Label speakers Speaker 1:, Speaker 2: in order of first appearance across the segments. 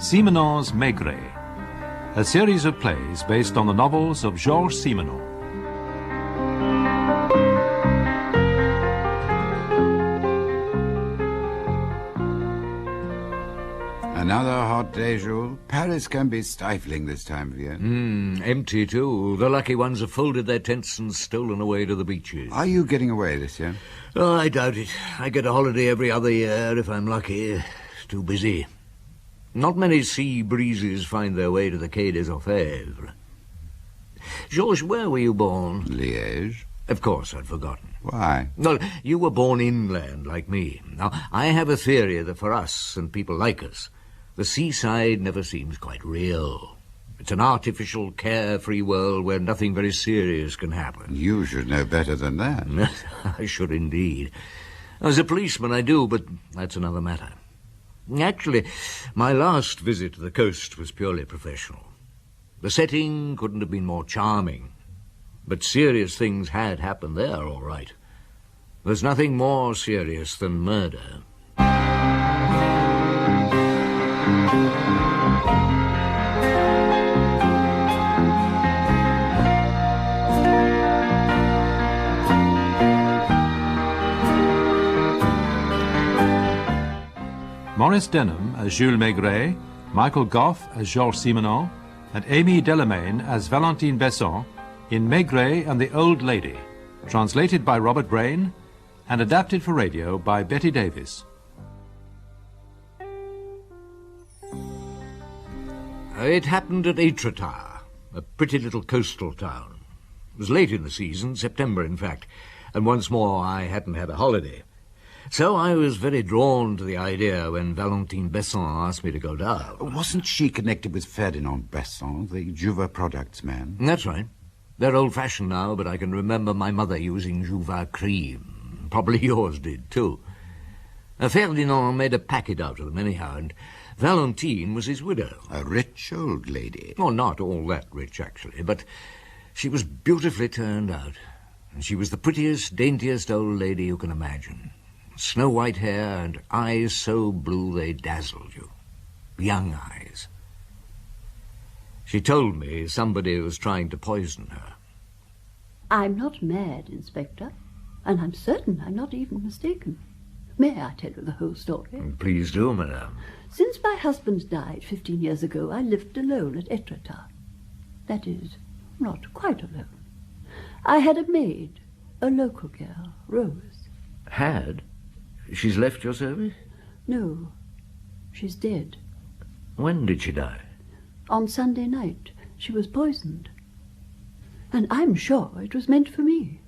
Speaker 1: Simenon's Maigret, a series of plays based on the novels of Georges Simenon.
Speaker 2: Another hot day, Jules. Paris can be stifling this time of year.
Speaker 3: Empty too. The lucky ones have folded their tents and stolen away to the beaches.
Speaker 2: Are you getting away this year?
Speaker 3: Oh, I doubt it. I get a holiday every other year if I'm lucky. It's too busy. Not many sea breezes find their way to the Quai des Orfèvres. Georges, where were you born?
Speaker 2: Liège.
Speaker 3: Of course, I'd forgotten.
Speaker 2: Why?
Speaker 3: Well, you were born inland, like me. Now, I have a theory that for us and people like us, the seaside never seems quite real. It's an artificial, carefree world where nothing very serious can happen.
Speaker 2: You should know better than that.
Speaker 3: I should indeed. As a policeman, I do, but that's another matter. Actually, my last visit to the coast was purely professional. The setting couldn't have been more charming, but serious things had happened there, all right. There's nothing more serious than murder.
Speaker 1: Maurice Denham as Jules Maigret, Michael Gough as Georges Simenon, and Amy Delamain as Valentine Besson in Maigret and the Old Lady, translated by Robert Brain and adapted for radio by Betty Davis.
Speaker 3: It happened at Étretat, a pretty little coastal town. It was late in the season, September in fact, and once more I hadn't had a holiday. So I was very drawn to the idea when Valentine Besson asked me to go down.
Speaker 2: Wasn't she connected with Ferdinand Besson, the Juva products man?
Speaker 3: That's right. They're old-fashioned now, but I can remember my mother using Juva cream. Probably yours did, too. Ferdinand made a packet out of them anyhow, and Valentine was his widow.
Speaker 2: A rich old lady.
Speaker 3: Well, not all that rich, actually, but she was beautifully turned out. And she was the prettiest, daintiest old lady you can imagine. Snow-white hair and eyes so blue they dazzled you. Young eyes. She told me somebody was trying to poison her.
Speaker 4: I'm not mad, Inspector, and I'm certain I'm not even mistaken. May I tell you the whole story?
Speaker 3: Please do, madame.
Speaker 4: Since my husband died 15 years ago, I lived alone at Étretat. That is, not quite alone. I had a maid, a local girl, Rose.
Speaker 3: Had? She's left your service?
Speaker 4: No, she's dead.
Speaker 3: When did she die?
Speaker 4: On Sunday night. She was poisoned. And I'm sure it was meant for me.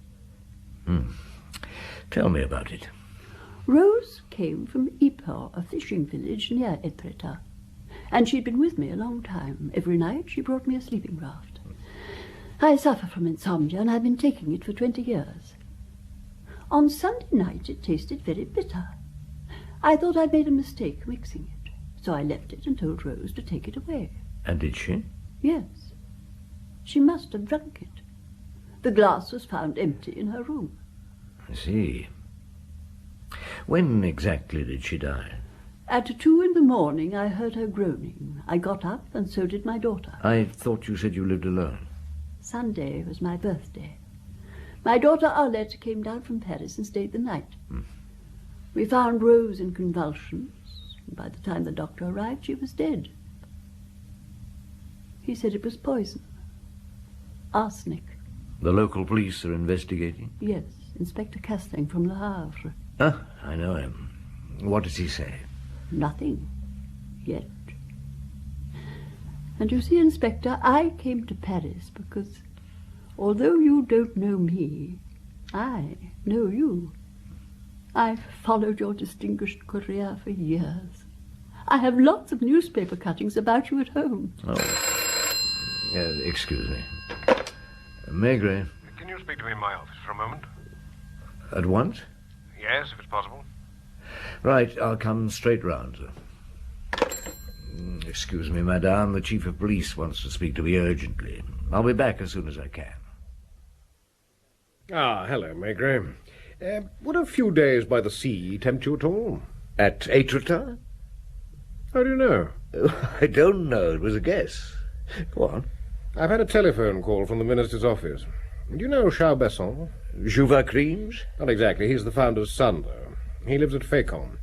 Speaker 3: Tell me about it.
Speaker 4: Rose came from Ypres, a fishing village near Étretat. And she'd been with me a long time. Every night she brought me a sleeping draught. I suffer from insomnia, and I've been taking it for 20 years. On Sunday night it tasted very bitter. I thought I'd made a mistake mixing it, so I left it and told Rose to take it away.
Speaker 3: And did she?
Speaker 4: Yes. She must have drunk it. The glass was found empty in her room.
Speaker 3: I see. When exactly did she die?
Speaker 4: At 2 in the morning I heard her groaning. I got up, and so did my daughter.
Speaker 3: I thought you said you lived alone.
Speaker 4: Sunday was my birthday. My daughter Arlette came down from Paris and stayed the night. We found Rose in convulsions, and by the time the doctor arrived, she was dead. He said it was poison. Arsenic.
Speaker 3: The local police are investigating?
Speaker 4: Yes, Inspector Castling from Le Havre.
Speaker 3: Ah, I know him. What does he say?
Speaker 4: Nothing. Yet. And you see, Inspector, I came to Paris because, although you don't know me, I know you. I've followed your distinguished career for years. I have lots of newspaper cuttings about you at home.
Speaker 3: Oh. Excuse me. Maigret.
Speaker 5: Can you speak to me in my office for a moment?
Speaker 3: At once?
Speaker 5: Yes, if it's possible.
Speaker 3: Right, I'll come straight round, sir. Excuse me, madame. The chief of police wants to speak to me urgently. I'll be back as soon as I can.
Speaker 6: Ah, hello, Maigret. Would a few days by the sea tempt you at all?
Speaker 3: At Étretat?
Speaker 6: How do you know?
Speaker 3: I don't know. It was a guess. Go on.
Speaker 6: I've had a telephone call from the minister's office. Do you know Charles Besson?
Speaker 3: Jouvacrines?
Speaker 6: Not exactly. He's the founder's son, though. He lives at Fécamp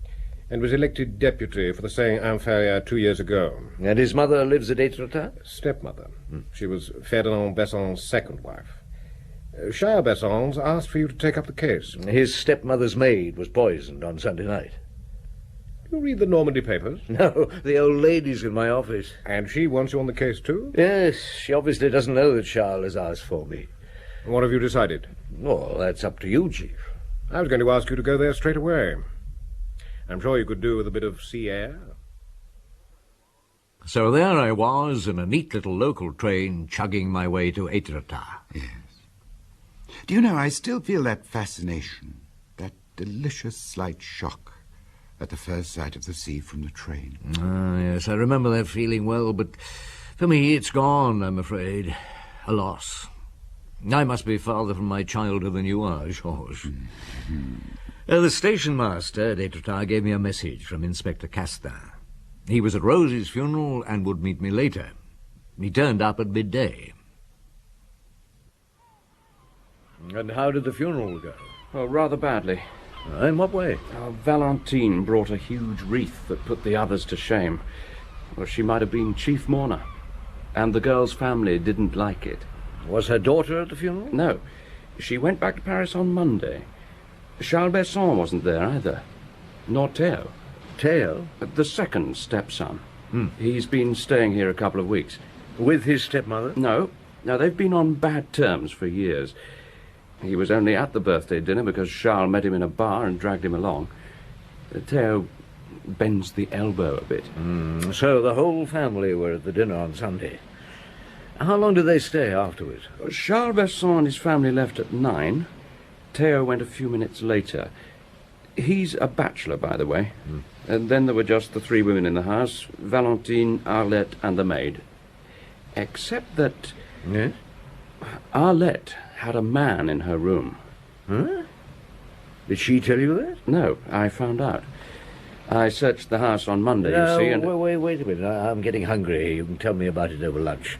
Speaker 6: and was elected deputy for the Seine-Inférieure 2 years ago.
Speaker 3: And his mother lives at Étretat?
Speaker 6: Stepmother. She was Ferdinand Besson's second wife. Charles Besson's asked for you to take up the case.
Speaker 3: His stepmother's maid was poisoned on Sunday night.
Speaker 6: You read the Normandy papers?
Speaker 3: No, the old lady's in my office.
Speaker 6: And she wants you on the case, too?
Speaker 3: Yes, she obviously doesn't know that Charles has asked for me.
Speaker 6: What have you decided?
Speaker 3: Well, that's up to you, Chief.
Speaker 6: I was going to ask you to go there straight away. I'm sure you could do with a bit of sea air.
Speaker 3: So there I was, in a neat little local train, chugging my way to Étretat.
Speaker 2: Yes. Do you know, I still feel that fascination, that delicious slight shock at the first sight of the sea from the train.
Speaker 3: Ah, yes, I remember that feeling well, but for me it's gone, I'm afraid. A loss. I must be farther from my childhood than you are, Georges. The station master at Étretat gave me a message from Inspector Castin. He was at Rosie's funeral and would meet me later. He turned up at midday. And how did the funeral go?
Speaker 7: Oh, rather badly.
Speaker 3: In what way?
Speaker 7: Valentine brought a huge wreath that put the others to shame. Well, she might have been chief mourner. And the girl's family didn't like it.
Speaker 3: Was her daughter at the funeral?
Speaker 7: No. She went back to Paris on Monday. Charles Besson wasn't there either. Nor Théo.
Speaker 3: Théo?
Speaker 7: The second stepson. He's been staying here a couple of weeks.
Speaker 3: With his stepmother?
Speaker 7: No, they've been on bad terms for years. He was only at the birthday dinner because Charles met him in a bar and dragged him along. Théo bends the elbow a bit.
Speaker 3: So the whole family were at the dinner on Sunday. How long did they stay afterwards?
Speaker 7: Charles Besson and his family left at 9. Théo went a few minutes later. He's a bachelor, by the way. And then there were just the 3 women in the house, Valentine, Arlette, and the maid. Except that
Speaker 3: Yes?
Speaker 7: Arlette had a man in her room.
Speaker 3: Huh? Did she tell you that?
Speaker 7: No, I found out. I searched the house on Monday, you see, and...
Speaker 3: Wait a minute. I'm getting hungry. You can tell me about it over lunch.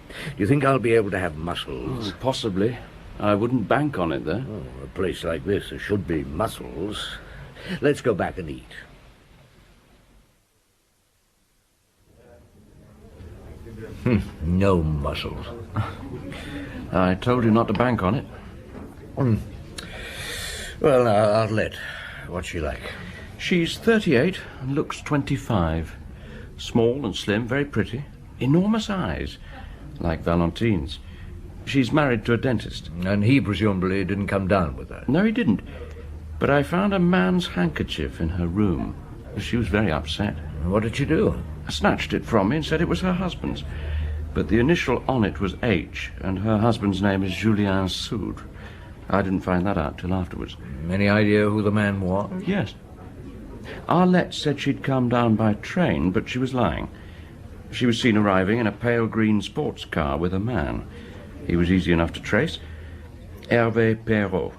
Speaker 3: Do you think I'll be able to have mussels?
Speaker 7: Possibly. I wouldn't bank on it, though.
Speaker 3: Oh, a place like this, there should be mussels. Let's go back and eat. No mussels.
Speaker 7: I told you not to bank on it.
Speaker 3: Well, Arlette, what's she like?
Speaker 7: She's 38 and looks 25. Small and slim, very pretty. Enormous eyes, like Valentine's. She's married to a dentist.
Speaker 3: And he presumably didn't come down with her.
Speaker 7: No, he didn't. But I found a man's handkerchief in her room. She was very upset.
Speaker 3: What did she do?
Speaker 7: Snatched it from me and said it was her husband's. But the initial on it was H, and her husband's name is Julien Soudre. I didn't find that out till afterwards.
Speaker 3: Any idea who the man was?
Speaker 7: Yes. Arlette said she'd come down by train, but she was lying. She was seen arriving in a pale green sports car with a man. He was easy enough to trace. Hervé Perrault.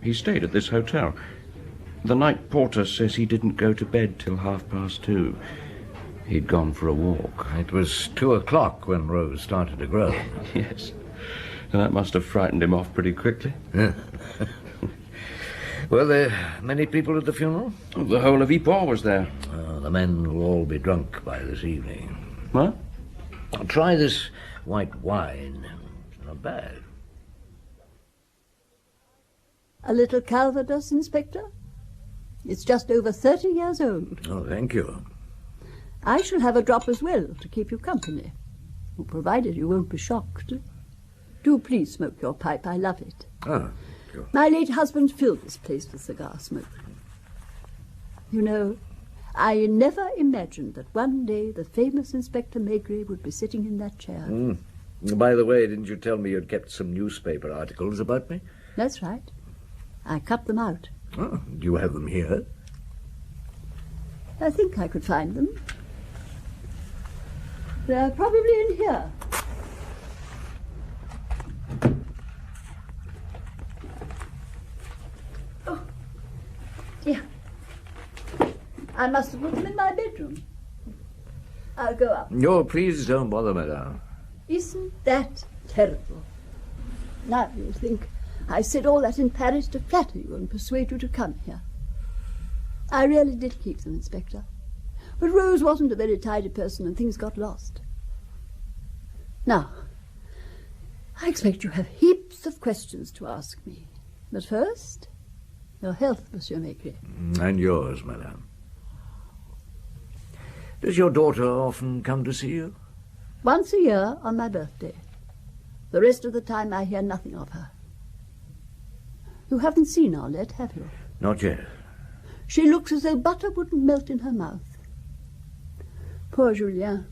Speaker 7: He stayed at this hotel. The night porter says he didn't go to bed till 2:30. He'd gone for a walk.
Speaker 3: It was 2:00 when Rose started to grow.
Speaker 7: Yes. And that must have frightened him off pretty quickly.
Speaker 3: Were there many people at the funeral?
Speaker 7: The whole of Ypres was there.
Speaker 3: The men will all be drunk by this evening.
Speaker 7: What?
Speaker 3: Try this white wine. It's not bad.
Speaker 4: A little Calvados, Inspector? It's just over 30 years old.
Speaker 3: Oh, thank you.
Speaker 4: I shall have a drop as well to keep you company, provided you won't be shocked. Do please smoke your pipe. I love it.
Speaker 3: Oh, sure.
Speaker 4: My late husband filled this place with cigar smoke. You know, I never imagined that one day the famous Inspector Maigret would be sitting in that chair.
Speaker 3: By the way, didn't you tell me you'd kept some newspaper articles about me?
Speaker 4: That's right. I cut them out.
Speaker 3: Oh, do you have them here?
Speaker 4: I think I could find them. They're probably in here. Oh, yeah. I must have put them in my bedroom. I'll go up.
Speaker 3: No, please don't bother, madame.
Speaker 4: Isn't that terrible? Now you think I said all that in Paris to flatter you and persuade you to come here. I really did keep them, Inspector. But Rose wasn't a very tidy person and things got lost. Now, I expect you have heaps of questions to ask me. But first, your health, Monsieur Maigret.
Speaker 3: And yours, madame. Does your daughter often come to see you?
Speaker 4: Once a year on my birthday. The rest of the time I hear nothing of her. You haven't seen Arlette, have you?
Speaker 3: Not yet.
Speaker 4: She looks as though butter wouldn't melt in her mouth. Poor Julien.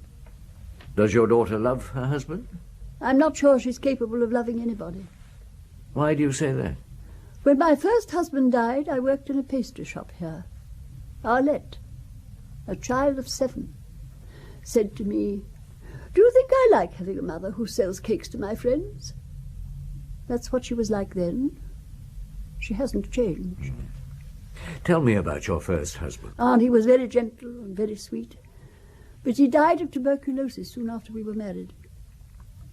Speaker 3: Does your daughter love her husband?
Speaker 4: I'm not sure she's capable of loving anybody.
Speaker 3: Why do you say that?
Speaker 4: When my first husband died, I worked in a pastry shop here. Arlette, a child of 7, said to me, "Do you think I like having a mother who sells cakes to my friends?" That's what she was like then. She hasn't changed.
Speaker 3: Tell me about your first husband.
Speaker 4: He was very gentle and very sweet. But he died of tuberculosis soon after we were married.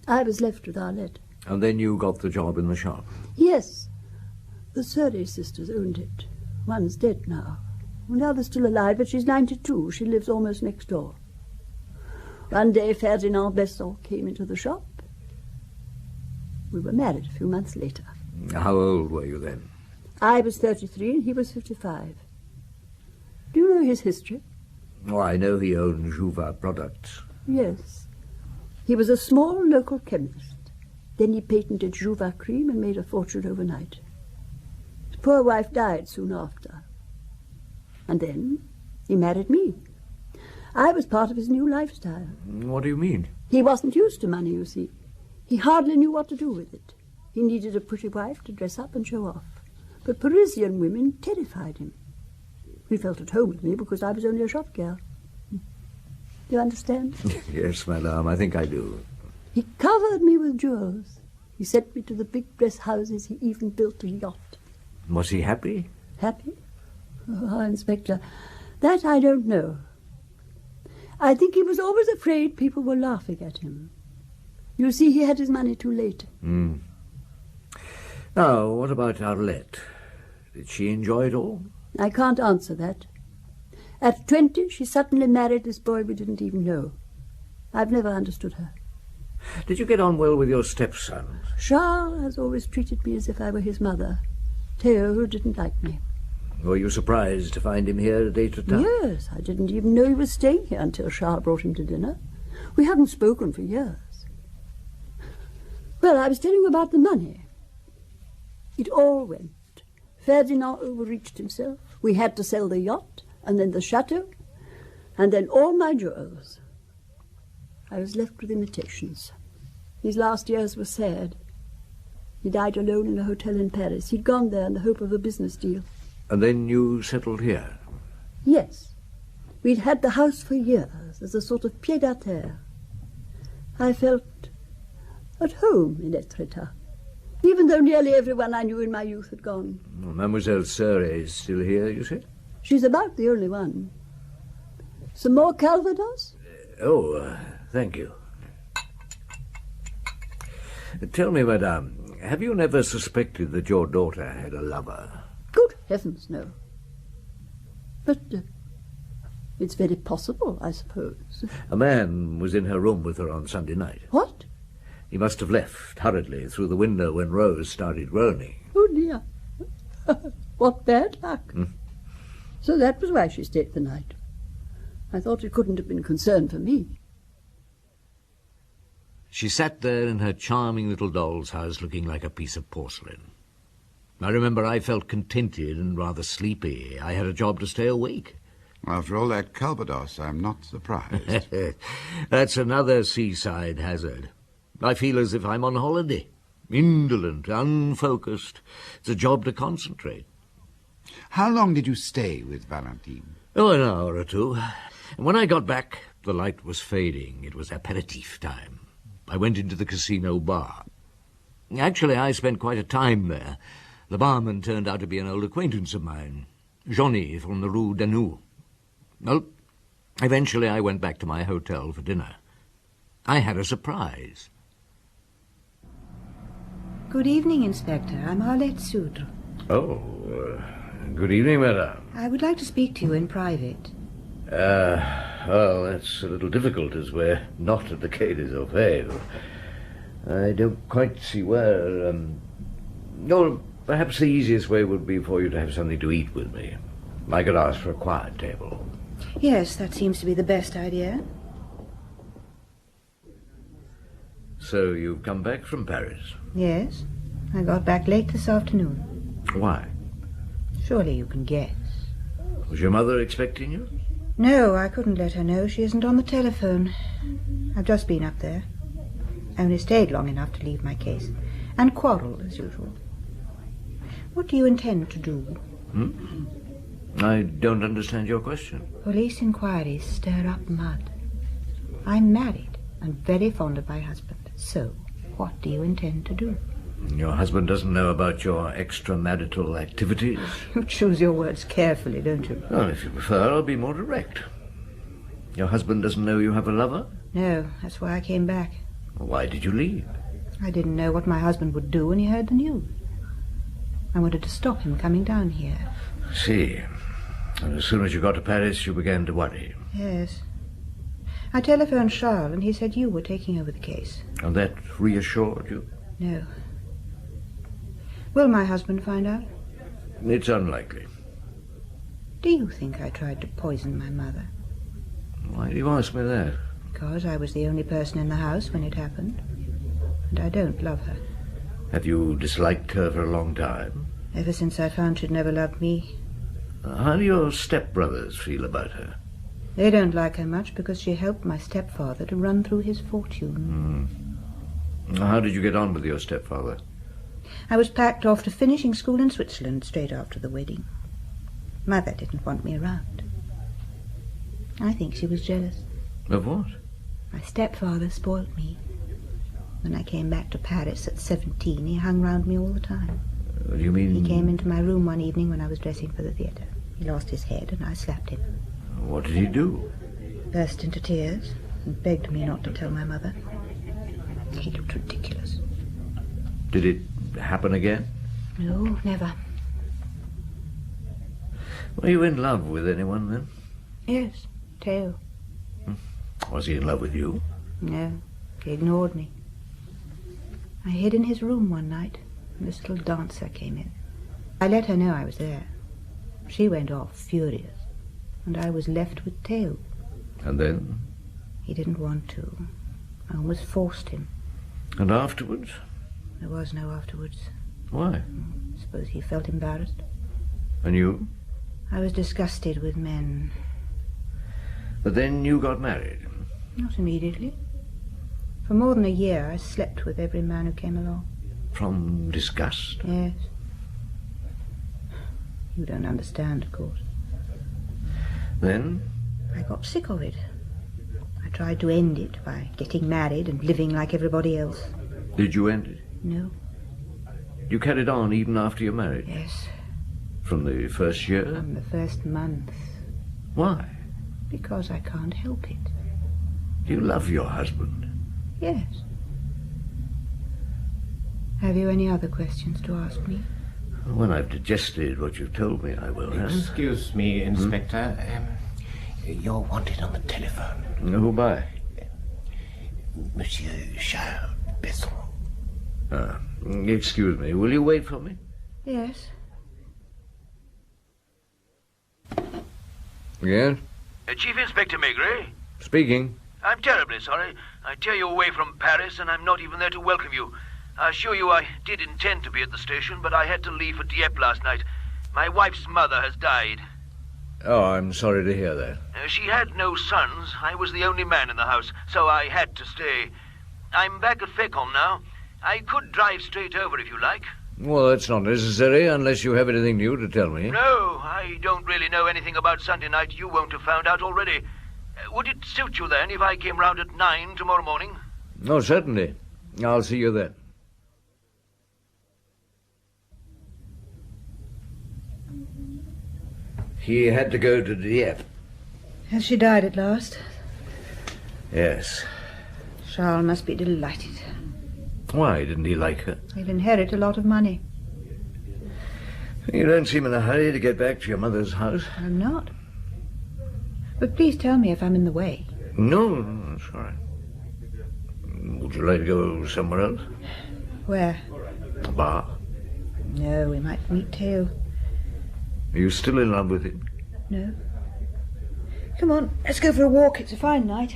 Speaker 4: I was left with Arlette.
Speaker 3: And then you got the job in the shop?
Speaker 4: Yes. The Surrey sisters owned it. One's dead now. The other's still alive, but she's 92. She lives almost next door. One day Ferdinand Besson came into the shop. We were married a few months later.
Speaker 3: How old were you then?
Speaker 4: I was 33 and he was 55. Do you know his history?
Speaker 3: Oh, I know he owned Jouvin products.
Speaker 4: Yes. He was a small local chemist. Then he patented Jouvin cream and made a fortune overnight. His poor wife died soon after. And then he married me. I was part of his new lifestyle.
Speaker 3: What do you mean?
Speaker 4: He wasn't used to money, you see. He hardly knew what to do with it. He needed a pretty wife to dress up and show off. But Parisian women terrified him. He felt at home with me because I was only a shop girl. Do you understand?
Speaker 3: Yes, madame, I think I do.
Speaker 4: He covered me with jewels. He sent me to the big dress houses. He even built a yacht.
Speaker 3: Was he happy?
Speaker 4: Happy? Oh, Inspector, that I don't know. I think he was always afraid people were laughing at him. You see, he had his money too late.
Speaker 3: Now, what about Arlette? Did she enjoy it all?
Speaker 4: I can't answer that. At 20, she suddenly married this boy we didn't even know. I've never understood her.
Speaker 3: Did you get on well with your stepson?
Speaker 4: Charles has always treated me as if I were his mother. Theo, who didn't like me.
Speaker 3: Were you surprised to find him here at Étretat?
Speaker 4: Yes, I didn't even know he was staying here until Charles brought him to dinner. We hadn't spoken for years. Well, I was telling you about the money. It all went. Ferdinand overreached himself. We had to sell the yacht, and then the chateau, and then all my jewels. I was left with imitations. His last years were sad. He died alone in a hotel in Paris. He'd gone there in the hope of a business deal.
Speaker 3: And then you settled here?
Speaker 4: Yes. We'd had the house for years as a sort of pied-à-terre. I felt at home in Étretat, even though nearly everyone I knew in my youth had gone.
Speaker 3: Well, Mademoiselle Surrey is still here, you said?
Speaker 4: She's about the only one. Some more Calvados?
Speaker 3: Thank you. Tell me, madame, have you never suspected that your daughter had a lover?
Speaker 4: Good heavens, no. But it's very possible, I suppose.
Speaker 3: A man was in her room with her on Sunday night.
Speaker 4: What?
Speaker 3: He must have left hurriedly through the window when Rose started groaning.
Speaker 4: Oh, dear. What bad luck. So that was why she stayed the night. I thought it couldn't have been concern for me.
Speaker 3: She sat there in her charming little doll's house looking like a piece of porcelain. I remember I felt contented and rather sleepy. I had a job to stay awake.
Speaker 2: After all that Calvados, I'm not surprised.
Speaker 3: That's another seaside hazard. I feel as if I'm on holiday. Indolent, unfocused. It's a job to concentrate.
Speaker 2: How long did you stay with Valentine?
Speaker 3: Oh, an hour or two. And when I got back, the light was fading. It was aperitif time. I went into the casino bar. Actually, I spent quite a time there. The barman turned out to be an old acquaintance of mine, Johnny from the Rue Danou. Well, Eventually, I went back to my hotel for dinner. I had a surprise.
Speaker 8: Good evening, Inspector. I'm Arlette Soudre.
Speaker 3: Oh, good evening, madame.
Speaker 8: I would like to speak to you in private.
Speaker 3: Well, that's a little difficult as we're not at the Quai des Orfèvres. I don't quite see where, No, perhaps the easiest way would be for you to have something to eat with me. I could ask for a quiet table.
Speaker 8: Yes, that seems to be the best idea.
Speaker 3: So you've come back from Paris?
Speaker 8: Yes. I got back late this afternoon.
Speaker 3: Why?
Speaker 8: Surely you can guess.
Speaker 3: Was your mother expecting you?
Speaker 8: No, I couldn't let her know. She isn't on the telephone. I've just been up there. I only stayed long enough to leave my case. And quarrelled, as usual. What do you intend to do?
Speaker 3: I don't understand your question.
Speaker 8: Police inquiries stir up mud. I'm married and very fond of my husband. So, what do you intend to do?
Speaker 3: Your husband doesn't know about your extramarital activities?
Speaker 8: You choose your words carefully, don't you?
Speaker 3: Well, if you prefer, I'll be more direct. Your husband doesn't know you have a lover?
Speaker 8: No, that's why I came back.
Speaker 3: Why did you leave?
Speaker 8: I didn't know what my husband would do when he heard the news. I wanted to stop him coming down here.
Speaker 3: I see. And as soon as you got to Paris, you began to worry.
Speaker 8: Yes. I telephoned Charles, and he said you were taking over the case.
Speaker 3: And that reassured you?
Speaker 8: No. Will my husband find out?
Speaker 3: It's unlikely.
Speaker 8: Do you think I tried to poison my mother?
Speaker 3: Why do you ask me that?
Speaker 8: Because I was the only person in the house when it happened. And I don't love her.
Speaker 3: Have you disliked her for a long time?
Speaker 8: Ever since I found she'd never loved me.
Speaker 3: How do your stepbrothers feel about her?
Speaker 8: They don't like her much because she helped my stepfather to run through his fortune.
Speaker 3: How did you get on with your stepfather?
Speaker 8: I was packed off to finishing school in Switzerland straight after the wedding. Mother didn't want me around. I think she was jealous.
Speaker 3: Of what?
Speaker 8: My stepfather spoilt me. When I came back to Paris at 17, he hung round me all the time.
Speaker 3: You mean...
Speaker 8: He came into my room one evening when I was dressing for the theatre. He lost his head and I slapped him.
Speaker 3: What did he do?
Speaker 8: Burst into tears and begged me not to tell my mother. He looked ridiculous.
Speaker 3: Did it happen again?
Speaker 8: No, never.
Speaker 3: Were you in love with anyone then?
Speaker 8: Yes, Theo.
Speaker 3: Was he in love with you?
Speaker 8: No, he ignored me. I hid in his room one night, and this little dancer came in. I let her know I was there. She went off, furious, and I was left with Theo.
Speaker 3: And then?
Speaker 8: He didn't want to. I almost forced him.
Speaker 3: And afterwards?
Speaker 8: There was no afterwards.
Speaker 3: Why?
Speaker 8: I suppose he felt embarrassed.
Speaker 3: And you?
Speaker 8: I was disgusted with men.
Speaker 3: But then you got married?
Speaker 8: Not immediately. For more than a year, I slept with every man who came along.
Speaker 3: From disgust?
Speaker 8: Yes. You don't understand, of course.
Speaker 3: Then?
Speaker 8: I got sick of it. I tried to end it by getting married and living like everybody else.
Speaker 3: Did you end it?
Speaker 8: No.
Speaker 3: You carried on even after you married?
Speaker 8: Yes.
Speaker 3: From the first year?
Speaker 8: From the first month.
Speaker 3: Why?
Speaker 8: Because I can't help it.
Speaker 3: Do you love your husband?
Speaker 8: Yes. Have you any other questions to ask me?
Speaker 3: When I've digested what you've told me, I will.
Speaker 6: Excuse me, Inspector. You're wanted on the telephone.
Speaker 3: Who by?
Speaker 6: Monsieur Charles Besson.
Speaker 3: Excuse me. Will you wait for me?
Speaker 8: Yes.
Speaker 3: Yes?
Speaker 9: Chief Inspector Maigret?
Speaker 3: Speaking.
Speaker 9: I'm terribly sorry. I tear you away from Paris, and I'm not even there to welcome you. I assure you I did intend to be at the station, but I had to leave for Dieppe last night. My wife's mother has died.
Speaker 3: Oh, I'm sorry to hear that.
Speaker 9: She had no sons. I was the only man in the house, so I had to stay. I'm back at Fécamp now. I could drive straight over if you like.
Speaker 3: Well, that's not necessary unless you have anything new to tell me.
Speaker 9: No, I don't really know anything about Sunday night. You won't have found out already. Would it suit you then if I came round at 9 tomorrow morning?
Speaker 3: No, certainly. I'll see you then. He had to go to Dieppe.
Speaker 8: Has she died at last?
Speaker 3: Yes.
Speaker 8: Charles must be delighted.
Speaker 3: Why didn't he like her?
Speaker 8: He'll inherit a lot of money.
Speaker 3: You don't seem in a hurry to get back to your mother's house.
Speaker 8: I'm not. But please tell me if I'm in the way.
Speaker 3: No, that's all right. Would you like to go somewhere else?
Speaker 8: Where?
Speaker 3: A bar.
Speaker 8: No, we might meet Theo.
Speaker 3: Are you still in love with him?
Speaker 8: No. Come on, let's go for a walk. It's a fine night.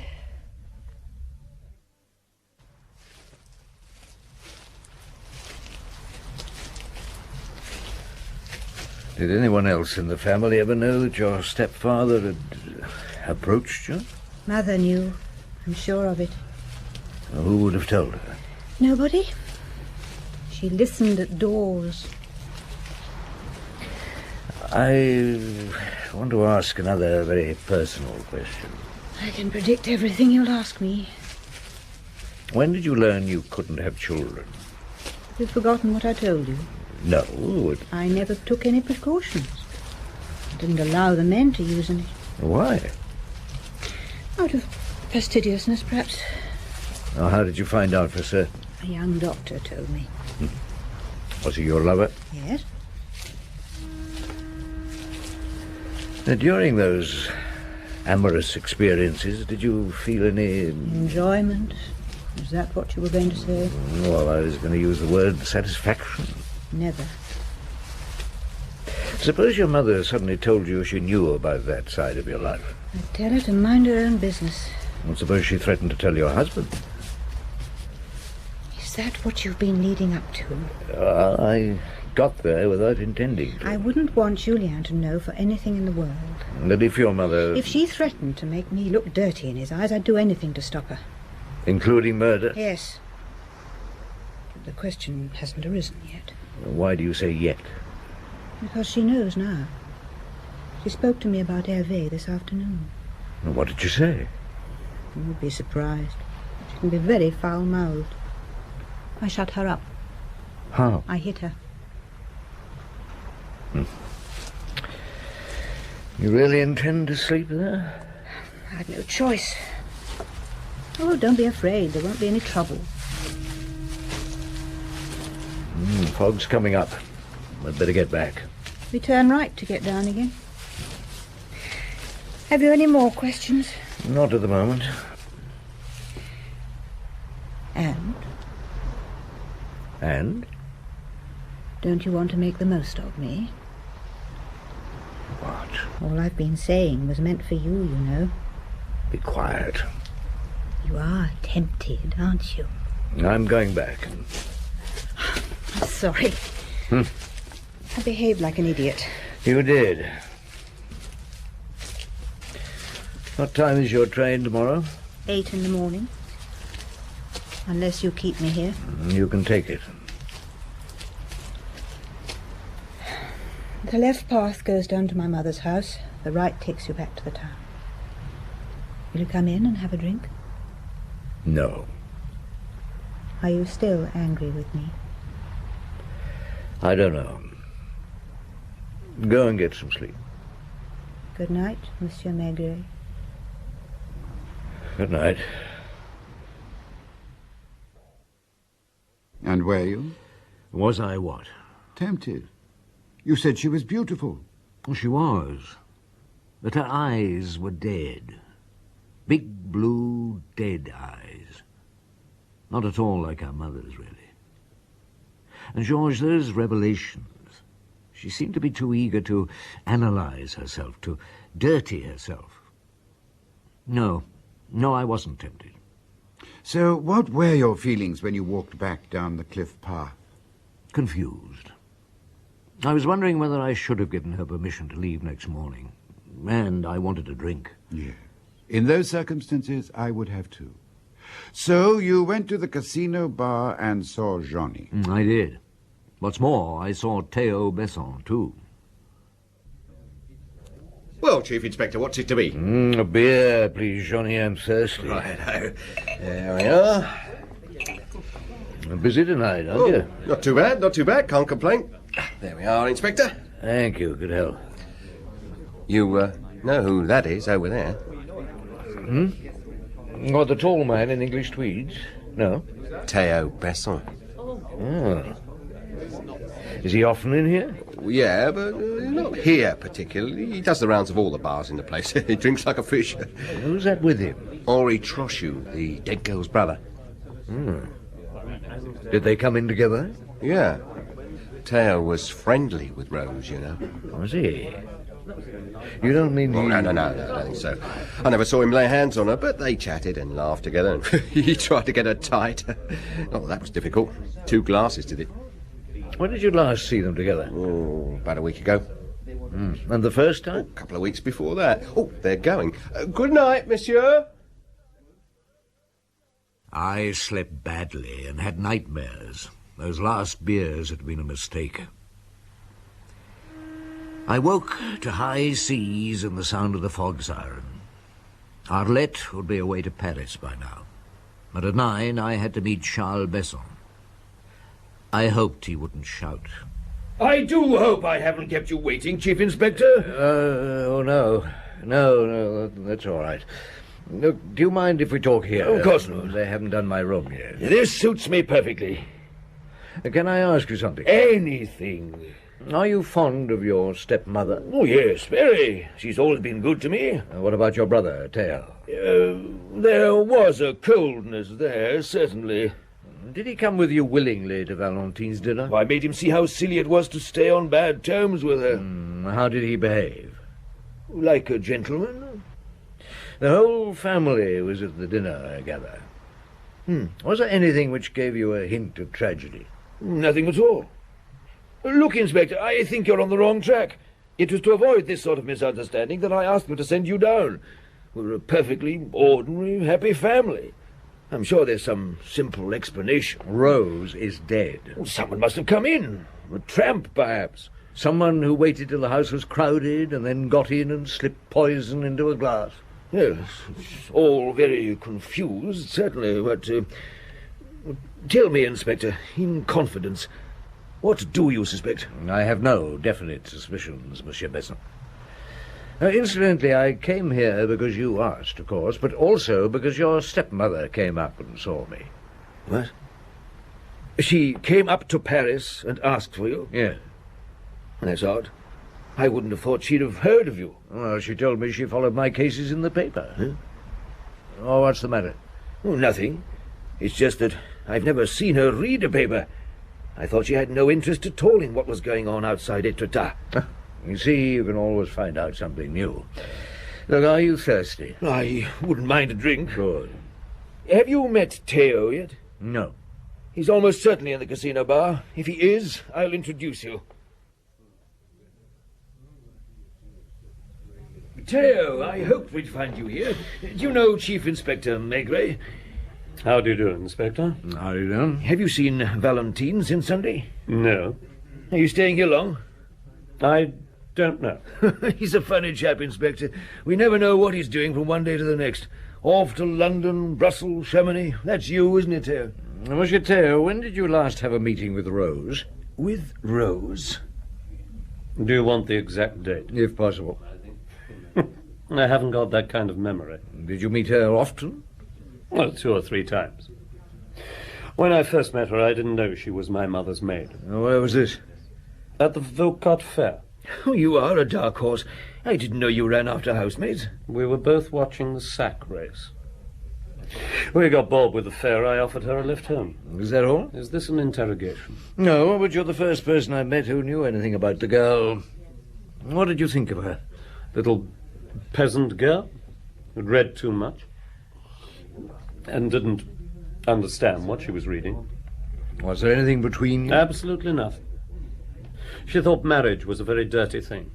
Speaker 3: Did anyone else in the family ever know that your stepfather had approached you?
Speaker 8: Mother knew. I'm sure of it.
Speaker 3: Who would have told her?
Speaker 8: Nobody. She listened at doors.
Speaker 3: I want to ask another very personal question.
Speaker 8: I can predict everything you'll ask me.
Speaker 3: When did you learn you couldn't have children?
Speaker 8: You've forgotten what I told you.
Speaker 3: No.
Speaker 8: I never took any precautions. I didn't allow the men to use any.
Speaker 3: Why?
Speaker 8: Out of fastidiousness, perhaps.
Speaker 3: Oh, how did you find out for certain?
Speaker 8: A young doctor told me.
Speaker 3: Was he your lover?
Speaker 8: Yes.
Speaker 3: Now, during those amorous experiences, did you feel any...
Speaker 8: Enjoyment? Is that what you were going to say?
Speaker 3: Well, I was going to use the word satisfaction.
Speaker 8: Never.
Speaker 3: Suppose your mother suddenly told you she knew about that side of your life.
Speaker 8: I'd tell her to mind her own business.
Speaker 3: And suppose she threatened to tell your husband.
Speaker 8: Is that what you've been leading up to?
Speaker 3: I got there without intending to.
Speaker 8: I wouldn't want Julian to know for anything in the world.
Speaker 3: But if your mother...
Speaker 8: If she threatened to make me look dirty in his eyes, I'd do anything to stop her.
Speaker 3: Including murder?
Speaker 8: Yes. The question hasn't arisen yet.
Speaker 3: Why do you say yet?
Speaker 8: Because she knows now. She spoke to me about Hervé this afternoon.
Speaker 3: What did you say?
Speaker 8: You would be surprised. She can be very foul-mouthed. I shut her up.
Speaker 3: How?
Speaker 8: I hit her.
Speaker 3: You really intend to sleep there?
Speaker 8: I had no choice. Oh, don't be afraid. There won't be any trouble.
Speaker 3: Fog's coming up. I'd better get back.
Speaker 8: We turn right to get down again. Have you any more questions?
Speaker 3: Not at the moment.
Speaker 8: And?
Speaker 3: And?
Speaker 8: Don't you want to make the most of me?
Speaker 3: What?
Speaker 8: All I've been saying was meant for you, you know.
Speaker 3: Be quiet.
Speaker 8: You are tempted, aren't you?
Speaker 3: I'm going back.
Speaker 8: I'm sorry. I behaved like an idiot.
Speaker 3: You did. What time is your train tomorrow?
Speaker 8: 8 in the morning. Unless you keep me here.
Speaker 3: You can take it.
Speaker 8: The left path goes down to my mother's house. The right takes you back to the town. Will you come in and have a drink?
Speaker 3: No.
Speaker 8: Are you still angry with me?
Speaker 3: I don't know. Go and get some sleep.
Speaker 8: Good night, Monsieur Maigret.
Speaker 3: Good night.
Speaker 2: And were you?
Speaker 3: Was I what?
Speaker 2: Tempted. You said she was beautiful.
Speaker 3: Well, she was. But her eyes were dead. Big, blue, dead eyes. Not at all like her mother's, really. And, Georges, those revelations, she seemed to be too eager to analyze herself, to dirty herself. No, I wasn't tempted.
Speaker 2: So what were your feelings when you walked back down the cliff path?
Speaker 3: Confused. I was wondering whether I should have given her permission to leave next morning. And I wanted a drink.
Speaker 2: Yes. In those circumstances, I would have too. So you went to the casino bar and saw Johnny.
Speaker 3: I did. What's more, I saw Theo Besson, too.
Speaker 10: Well, Chief Inspector, what's it to be?
Speaker 3: A beer, please, Johnny. I'm thirsty.
Speaker 10: Righto. There we are.
Speaker 3: Busy tonight, aren't you?
Speaker 10: Not too bad, not too bad. Can't complain. There we are, Inspector.
Speaker 3: Thank you. Good health.
Speaker 10: You know who that is over there.
Speaker 3: Hmm? What, the tall man in English tweeds? No.
Speaker 10: Theo Besson.
Speaker 3: Oh. Is he often in here?
Speaker 10: Yeah, but not here particularly. He does the rounds of all the bars in the place. He drinks like a fish.
Speaker 3: Who's that with him?
Speaker 10: Henri Trochu, the dead girl's brother.
Speaker 3: Did they come in together?
Speaker 10: Yeah. Theo was friendly with Rose, you know.
Speaker 3: Was he? You don't mean
Speaker 10: No, I don't think so. I never saw him lay hands on her, but they chatted and laughed together, and he tried to get her tight. Oh, that was difficult. 2 glasses did it.
Speaker 3: When did you last see them together?
Speaker 10: Oh, about a week ago.
Speaker 3: And the first time?
Speaker 10: A couple of weeks before that. Oh, they're going. Good night, monsieur.
Speaker 3: I slept badly and had nightmares. Those last beers had been a mistake. I woke to high seas and the sound of the fog siren. Arlette would be away to Paris by now. But at 9 I had to meet Charles Besson. I hoped he wouldn't shout.
Speaker 11: I do hope I haven't kept you waiting, Chief Inspector.
Speaker 3: Oh, no. No, that's all right. Look, do you mind if we talk here?
Speaker 11: Of course not.
Speaker 3: They haven't done my room yet.
Speaker 11: This suits me perfectly.
Speaker 3: Can I ask you something?
Speaker 11: Anything.
Speaker 3: Are you fond of your stepmother?
Speaker 11: Oh, yes, very. She's always been good to me.
Speaker 3: What about your brother, Theo?
Speaker 11: There was a coldness there, certainly.
Speaker 3: Did he come with you willingly to Valentine's dinner?
Speaker 11: I made him see how silly it was to stay on bad terms with her.
Speaker 3: How did he behave?
Speaker 11: Like a gentleman.
Speaker 3: The whole family was at the dinner, I gather. Was there anything which gave you a hint of tragedy?
Speaker 11: Nothing at all. Look, Inspector, I think you're on the wrong track. It was to avoid this sort of misunderstanding that I asked them to send you down. We're a perfectly ordinary, happy family. I'm sure there's some simple explanation.
Speaker 3: Rose is dead.
Speaker 11: Well, someone must have come in. A tramp, perhaps.
Speaker 3: Someone who waited till the house was crowded and then got in and slipped poison into a glass.
Speaker 11: Yes, it's all very confused, certainly, but... tell me, Inspector, in confidence, what do you suspect?
Speaker 3: I have no definite suspicions, Monsieur Besson. Incidentally, I came here because you asked, of course, but also because your stepmother came up and saw me.
Speaker 11: What? She came up to Paris and asked for you?
Speaker 3: Yes.
Speaker 11: That's odd. I wouldn't have thought she'd have heard of you.
Speaker 3: Well, she told me she followed my cases in the paper.
Speaker 11: Huh?
Speaker 3: Oh, what's the matter?
Speaker 11: Oh, nothing. It's just that I've never seen her read a paper. I thought she had no interest at all in what was going on outside Etretat.
Speaker 3: You see, you can always find out something new. Look, are you thirsty?
Speaker 11: I wouldn't mind a drink.
Speaker 3: Good.
Speaker 11: Have you met Theo yet?
Speaker 3: No.
Speaker 11: He's almost certainly in the casino bar. If he is, I'll introduce you. Theo, I hoped we'd find you here. Do you know Chief Inspector Maigret?
Speaker 12: How do you do, Inspector?
Speaker 3: How do you do?
Speaker 11: Have you seen Valentine since Sunday?
Speaker 12: No.
Speaker 11: Are you staying here long?
Speaker 12: I don't know.
Speaker 11: He's a funny chap, Inspector. We never know what he's doing from one day to the next. Off to London, Brussels, Chamonix. That's you, isn't it, Theo?
Speaker 3: Monsieur Theo, when did you last have a meeting with Rose?
Speaker 11: With Rose?
Speaker 12: Do you want the exact date?
Speaker 3: If possible.
Speaker 12: I haven't got that kind of memory.
Speaker 3: Did you meet her often?
Speaker 12: Well, 2 or 3 times. When I first met her, I didn't know she was my mother's maid.
Speaker 3: Where was this?
Speaker 12: At the Vilcot Fair.
Speaker 11: Oh, you are a dark horse. I didn't know you ran after housemaids.
Speaker 12: We were both watching the sack race. We got bored with the fair. I offered her a lift home.
Speaker 3: Is that all?
Speaker 12: Is this an interrogation?
Speaker 3: No, but you're the first person I met who knew anything about the girl. What did you think of her?
Speaker 12: Little peasant girl who'd read too much and didn't understand what she was reading.
Speaker 3: Was there anything between you?
Speaker 12: Absolutely nothing. She thought marriage was a very dirty thing.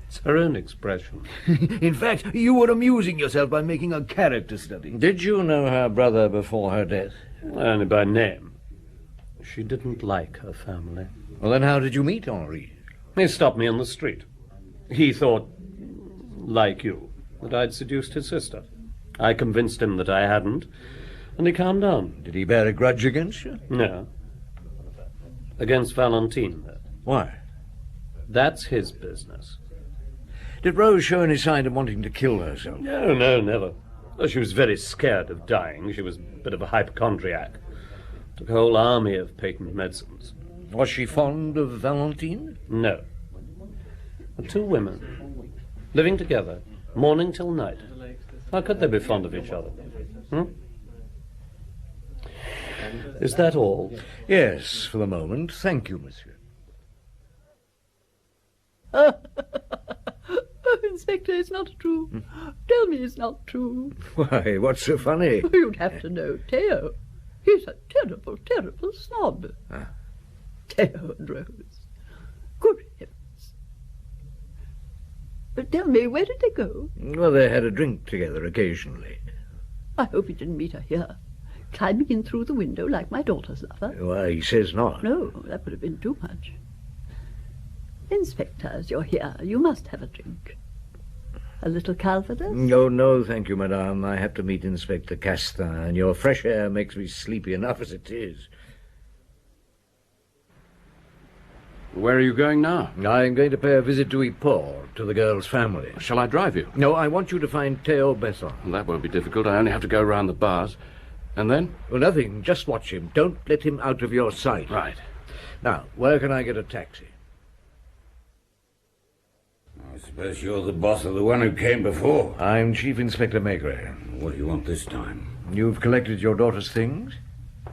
Speaker 12: It's her own expression.
Speaker 11: In fact, you were amusing yourself by making a character study.
Speaker 3: Did you know her brother before her death?
Speaker 12: Only by name. She didn't like her family.
Speaker 3: Well, then how did you meet Henri?
Speaker 12: He stopped me on the street. He thought, like you, that I'd seduced his sister. I convinced him that I hadn't, and he calmed down.
Speaker 3: Did he bear a grudge against you?
Speaker 12: No. Against Valentine.
Speaker 3: Why?
Speaker 12: That's his business.
Speaker 3: Did Rose show any sign of wanting to kill herself?
Speaker 12: No, never. Well, she was very scared of dying. She was a bit of a hypochondriac. Took a whole army of patent medicines.
Speaker 3: Was she fond of Valentine?
Speaker 12: No. The two women, living together, morning till night. How could they be fond of each other? Is that all?
Speaker 3: Yes, for the moment. Thank you, monsieur.
Speaker 4: Oh, Inspector, it's not true. Tell me it's not true.
Speaker 3: Why, what's so funny?
Speaker 4: You'd have to know Theo. He's a terrible, terrible snob. Theo and Rose. Good heavens. But tell me, where did they go?
Speaker 3: Well, they had a drink together occasionally.
Speaker 4: I hope he didn't meet her here, climbing in through the window like my daughter's lover.
Speaker 3: Why, he says not.
Speaker 4: No, that would have been too much. Inspector, as you're here, you must have a drink. A little Calvados?
Speaker 3: No, thank you, madame. I have to meet Inspector Castin, and your fresh air makes me sleepy enough as it is.
Speaker 7: Where are you going now?
Speaker 3: I'm going to pay a visit to Yport, to the girl's family.
Speaker 7: Shall I drive you?
Speaker 3: No, I want you to find Theo Besson.
Speaker 7: Well, that won't be difficult. I only have to go round the bars. And then?
Speaker 3: Well, nothing. Just watch him. Don't let him out of your sight.
Speaker 7: Right.
Speaker 3: Now, where can I get a taxi?
Speaker 13: I suppose you're the boss of the one who came before.
Speaker 3: I'm Chief Inspector Maigret.
Speaker 13: What do you want this time?
Speaker 3: You've collected your daughter's things?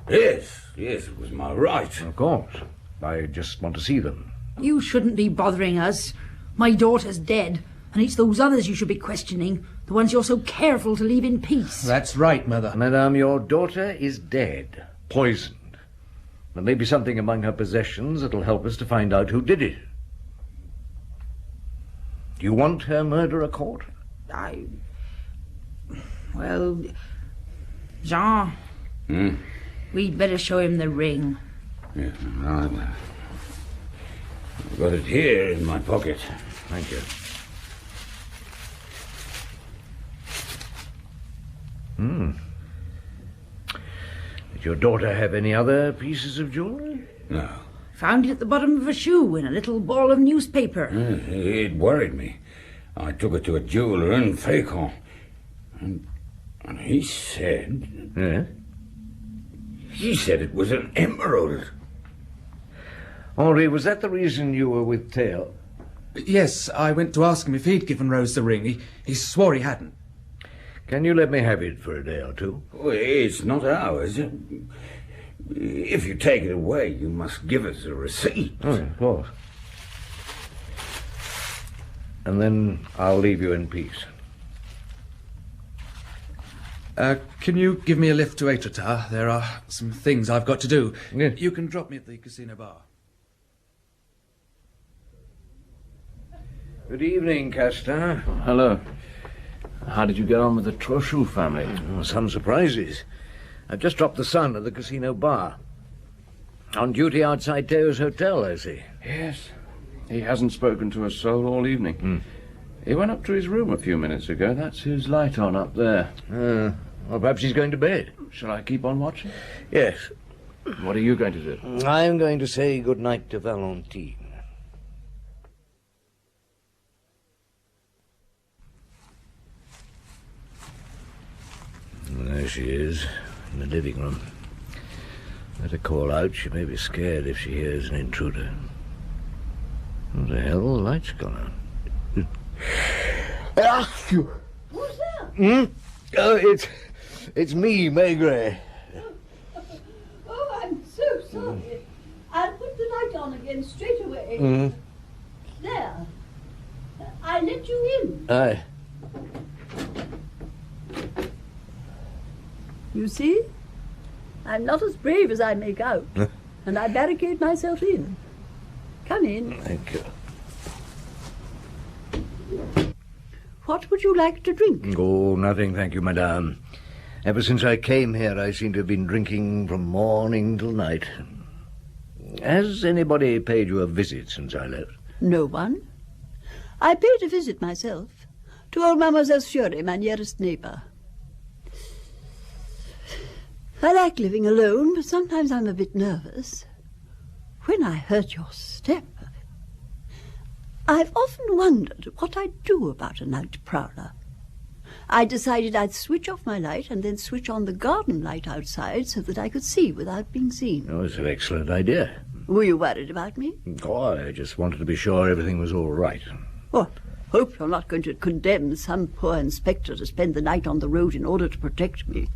Speaker 13: Yes, it was my right.
Speaker 3: Of course. I just want to see them.
Speaker 14: You shouldn't be bothering us. My daughter's dead, and it's those others you should be questioning, the ones you're so careful to leave in peace.
Speaker 15: That's right, Mother.
Speaker 3: Madame, your daughter is dead, poisoned. There may be something among her possessions that'll help us to find out who did it. Do you want her murderer caught?
Speaker 14: Well, Jean, we'd better show him the ring.
Speaker 13: Yeah, I've got it here in my pocket.
Speaker 3: Thank you. Did your daughter have any other pieces of jewelry?
Speaker 13: No.
Speaker 14: Found it at the bottom of a shoe in a little ball of newspaper.
Speaker 13: It worried me. I took it to a jeweller in Fécamp. And he said...
Speaker 3: Yes?
Speaker 13: He said it was an emerald.
Speaker 3: Henri, was that the reason you were with Theo?
Speaker 15: Yes, I went to ask him if he'd given Rose the ring. He swore he hadn't.
Speaker 3: Can you let me have it for a day or two?
Speaker 13: Well, it's not ours. If you take it away, you must give us a receipt.
Speaker 3: Oh, of course. And then I'll leave you in peace.
Speaker 15: Can you give me a lift to Étretat? There are some things I've got to do.
Speaker 3: Yes.
Speaker 15: You can drop me at the casino bar.
Speaker 3: Good evening, Castin.
Speaker 7: Hello. How did you get on with the Trochu family?
Speaker 3: Some surprises. I've just dropped the son at the casino bar. On duty outside Theo's hotel, I see.
Speaker 7: Yes. He hasn't spoken to a soul all evening. He went up to his room a few minutes ago. That's his light on up there.
Speaker 3: Well, perhaps he's going to bed.
Speaker 7: Shall I keep on watching?
Speaker 3: Yes.
Speaker 7: What are you going to do?
Speaker 3: I'm going to say good night to Valentine. There she is, in the living room. Better call out. She may be scared if she hears an intruder. What the hell? The light's gone out.
Speaker 4: Who's there?
Speaker 3: Oh, it's me, Maigret.
Speaker 4: Oh, I'm so sorry. I'll put the light on again straight away. There. I let you in.
Speaker 3: Aye.
Speaker 4: You see? I'm not as brave as I make out. And I barricade myself in. Come in.
Speaker 3: Thank you.
Speaker 4: What would you like to drink?
Speaker 3: Oh, nothing, thank you, madame. Ever since I came here, I seem to have been drinking from morning till night. Has anybody paid you a visit since I left?
Speaker 4: No one. I paid a visit myself to old Mademoiselle Fiore, my nearest neighbour. I like living alone, but sometimes I'm a bit nervous. When I heard your step... I've often wondered what I'd do about a night prowler. I decided I'd switch off my light and then switch on the garden light outside so that I could see without being seen.
Speaker 3: Oh, it's an excellent idea.
Speaker 4: Were you worried about me?
Speaker 3: Oh, I just wanted to be sure everything was all right.
Speaker 4: What? Hope you're not going to condemn some poor inspector to spend the night on the road in order to protect me.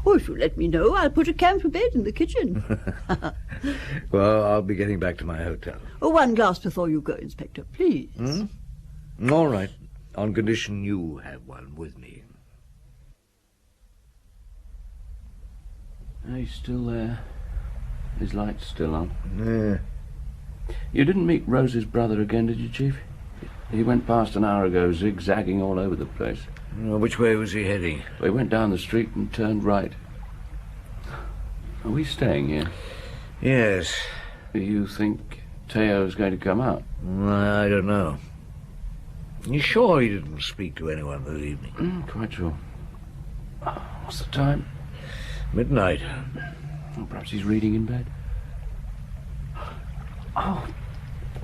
Speaker 4: Oh, if you let me know, I'll put a camphor bed in the kitchen.
Speaker 3: Well, I'll be getting back to my hotel.
Speaker 4: Oh, one glass before you go, Inspector, please.
Speaker 3: All right, on condition you have one with me.
Speaker 7: He's still there. His light's still on.
Speaker 3: Yeah.
Speaker 7: You didn't meet Rose's brother again, did you, Chief? He went past an hour ago, zigzagging all over the place.
Speaker 3: Well, which way was he heading?
Speaker 7: He went down the street and turned right. Are we staying here?
Speaker 3: Yes.
Speaker 7: Do you think Teo's going to come out?
Speaker 3: I don't know. You sure he didn't speak to anyone this evening?
Speaker 7: Quite sure. What's the time?
Speaker 3: Midnight.
Speaker 7: Oh, perhaps he's reading in bed. Oh,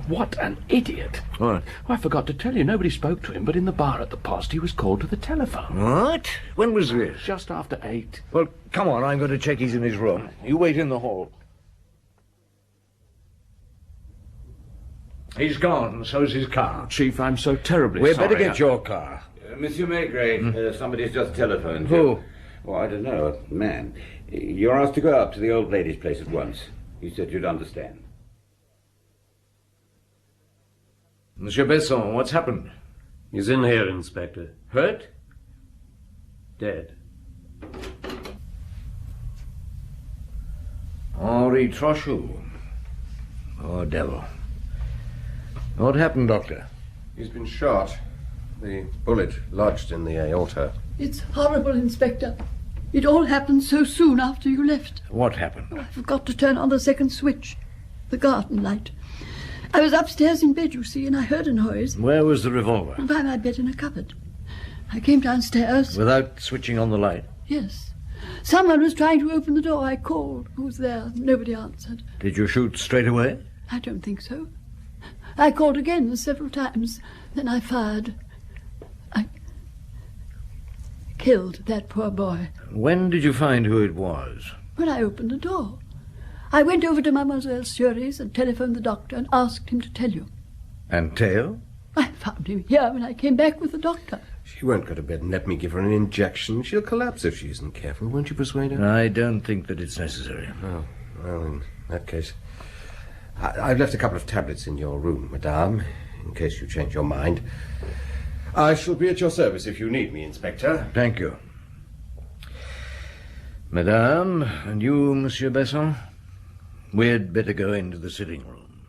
Speaker 7: what an idiot.
Speaker 3: What?
Speaker 7: Oh, I forgot to tell you, nobody spoke to him, but in the bar at the post he was called to the telephone.
Speaker 3: What? When was this?
Speaker 7: Just after 8.
Speaker 3: Well, come on, I'm going to check he's in his room. You wait in the hall. He's gone, and so's his car.
Speaker 7: Chief, I'm so terribly
Speaker 3: We'd
Speaker 7: sorry.
Speaker 3: better get your car.
Speaker 13: Monsieur Maigret, somebody's just telephoned.
Speaker 3: Who?
Speaker 13: Oh, I don't know, a man. You're asked to go up to the old lady's place at once. He said you'd understand.
Speaker 3: Monsieur Besson, what's happened?
Speaker 12: He's in here, Inspector.
Speaker 3: Hurt?
Speaker 12: Dead.
Speaker 3: Henri Trochu. Oh, devil. What happened, Doctor?
Speaker 10: He's been shot. The bullet lodged in the aorta.
Speaker 4: It's horrible, Inspector. It all happened so soon after you left.
Speaker 3: What happened?
Speaker 4: I forgot to turn on the second switch, the garden light. I was upstairs in bed, you see, and I heard a noise.
Speaker 3: Where was the revolver?
Speaker 4: By my bed in a cupboard. I came downstairs.
Speaker 3: Without switching on the light?
Speaker 4: Yes. Someone was trying to open the door. I called. Who's there? Nobody answered.
Speaker 3: Did you shoot straight away?
Speaker 4: I don't think so. I called again several times. Then I fired. I killed that poor boy.
Speaker 3: When did you find who it was?
Speaker 4: When I opened the door. I went over to Mademoiselle Surie's and telephoned the doctor and asked him to tell you.
Speaker 3: And Teo?
Speaker 4: I found him here when I came back with the doctor.
Speaker 10: She won't go to bed and let me give her an injection. She'll collapse if she isn't careful. Won't you persuade her?
Speaker 3: I don't think that it's necessary.
Speaker 10: Oh, well, in that case... I've left a couple of tablets in your room, madame, in case you change your mind. I shall be at your service if you need me, Inspector.
Speaker 3: Thank you. Madame, and you, Monsieur Besson, we'd better go into the sitting room.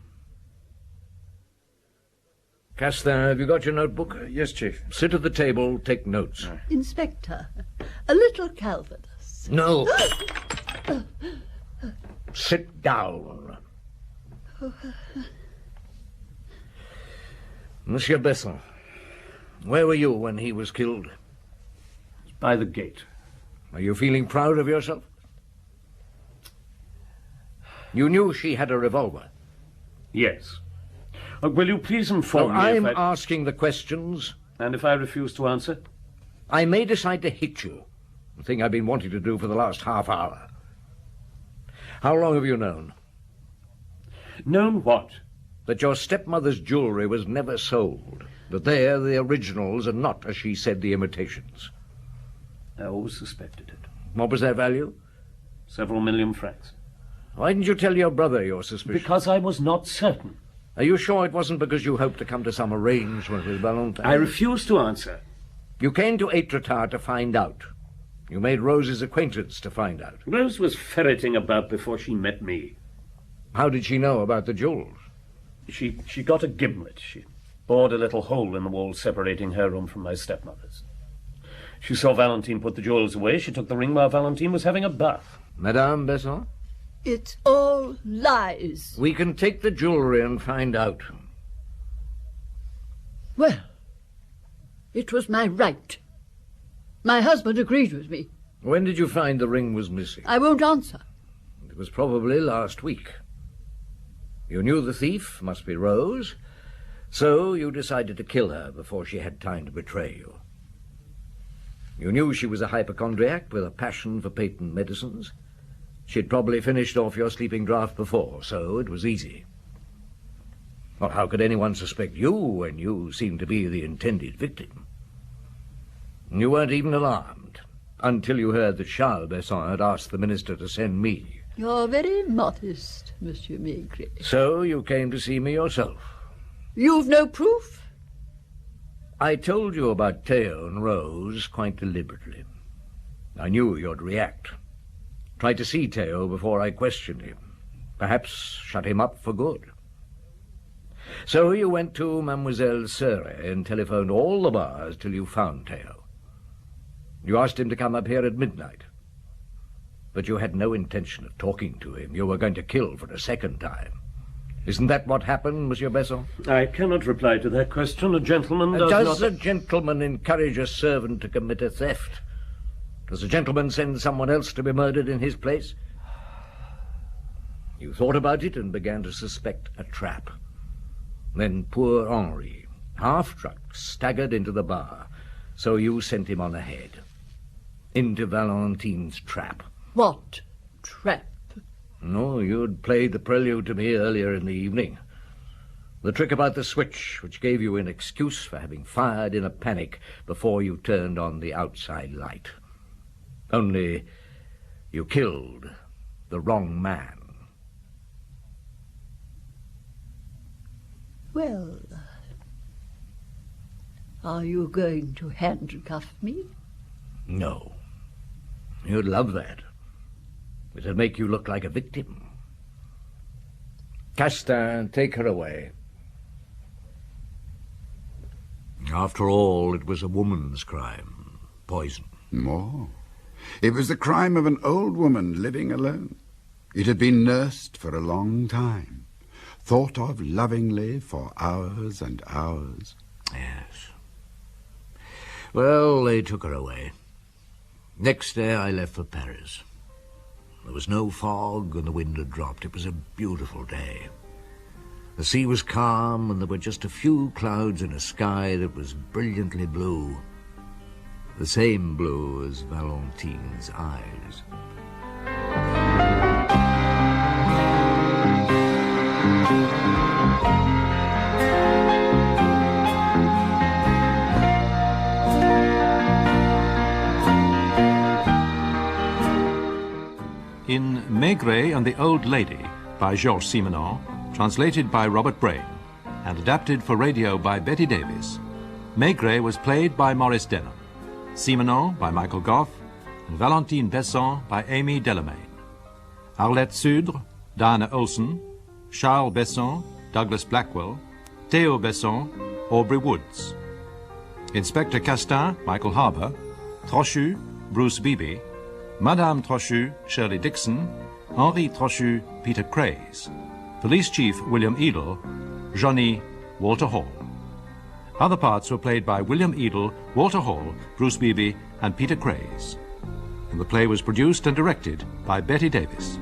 Speaker 3: Castin, have you got your notebook?
Speaker 15: Yes, Chief.
Speaker 3: Sit at the table, take notes.
Speaker 4: Inspector, a little Calvados.
Speaker 3: No. Sit down. Monsieur Besson, where were you when he was killed?
Speaker 12: By the gate.
Speaker 3: Are you feeling proud of yourself? You knew she had a revolver?
Speaker 12: Yes. Will you please inform me
Speaker 3: I'm
Speaker 12: if
Speaker 3: asking the questions.
Speaker 12: And if I refuse to answer?
Speaker 3: I may decide to hit you, the thing I've been wanting to do for the last half hour. How long have you known?
Speaker 12: Known what?
Speaker 3: That your stepmother's jewellery was never sold. That they're the originals and not, as she said, the imitations.
Speaker 12: I always suspected it.
Speaker 3: What was their value?
Speaker 12: Several million francs.
Speaker 3: Why didn't you tell your brother your suspicion?
Speaker 12: Because I was not certain.
Speaker 3: Are you sure it wasn't because you hoped to come to some arrangement with Valentin?
Speaker 12: I refuse to answer.
Speaker 3: You came to Étretat to find out. You made Rose's acquaintance to find out.
Speaker 12: Rose was ferreting about before she met me.
Speaker 3: How did she know about the jewels?
Speaker 12: She got a gimlet. She bored a little hole in the wall separating her room from my stepmother's. She saw Valentine put the jewels away. She took the ring while Valentine was having a bath.
Speaker 3: Madame Besson?
Speaker 4: It's all lies.
Speaker 3: We can take the jewellery and find out.
Speaker 4: Well, it was my right. My husband agreed with me.
Speaker 3: When did you find the ring was missing?
Speaker 4: I won't answer.
Speaker 3: It was probably last week. You knew the thief must be Rose, So you decided to kill her before she had time to betray you. You knew she was a hypochondriac with a passion for patent medicines. She'd probably finished off your sleeping draught before, so it was easy. Well, how could anyone suspect you when you seemed to be the intended victim? You weren't even alarmed until you heard that Charles Besson had asked the minister to send me.
Speaker 4: You're very modest, Monsieur Maigret.
Speaker 3: So you came to see me yourself.
Speaker 4: You've no proof?
Speaker 3: I told you about Theo and Rose quite deliberately. I knew you'd react. Tried to see Theo before I questioned him. Perhaps shut him up for good. So you went to Mademoiselle Seret and telephoned all the bars till you found Theo. You asked him to come up here at midnight. But you had no intention of talking to him. You were going to kill for a second time. Isn't that what happened, Monsieur Besson?
Speaker 12: I cannot reply to that question. A gentleman
Speaker 3: does a gentleman encourage a servant to commit a theft? Does a gentleman send someone else to be murdered in his place? You thought about it and began to suspect a trap. Then poor Henri, half-drunk, staggered into the bar, so you sent him on ahead. Into Valentine's trap.
Speaker 4: What trap?
Speaker 3: No, you'd played the prelude to me earlier in the evening. The trick about the switch, which gave you an excuse for having fired in a panic before you turned on the outside light. Only you killed the wrong man.
Speaker 4: Well, are you going to handcuff me?
Speaker 3: No. You'd love that. It'll make you look like a victim. Castin, take her away. After all, it was a woman's crime. Poison.
Speaker 2: More. It was the crime of an old woman living alone. It had been nursed for a long time, thought of lovingly for hours and hours.
Speaker 3: Yes. Well, they took her away. Next day I left for Paris. There was no fog and the wind had dropped. It was a beautiful day. The sea was calm and there were just a few clouds in a sky that was brilliantly blue. The same blue as Valentine's eyes.
Speaker 1: In Maigret and the Old Lady by Georges Simenon, translated by Robert Brain, and adapted for radio by Betty Davis, Maigret was played by Maurice Denham, Simenon by Michael Goff, and Valentine Besson by Amy Delamain. Arlette Sudre, Diana Olsen, Charles Besson, Douglas Blackwell, Theo Besson, Aubrey Woods. Inspector Castin, Michael Harbour, Trochu, Bruce Beebe, Madame Trochu, Shirley Dixon, Henri Trochu, Peter Craze, Police Chief William Edel, Johnny, Walter Hall. Other parts were played by William Edel, Walter Hall, Bruce Beebe, and Peter Craze. And the play was produced and directed by Betty Davis.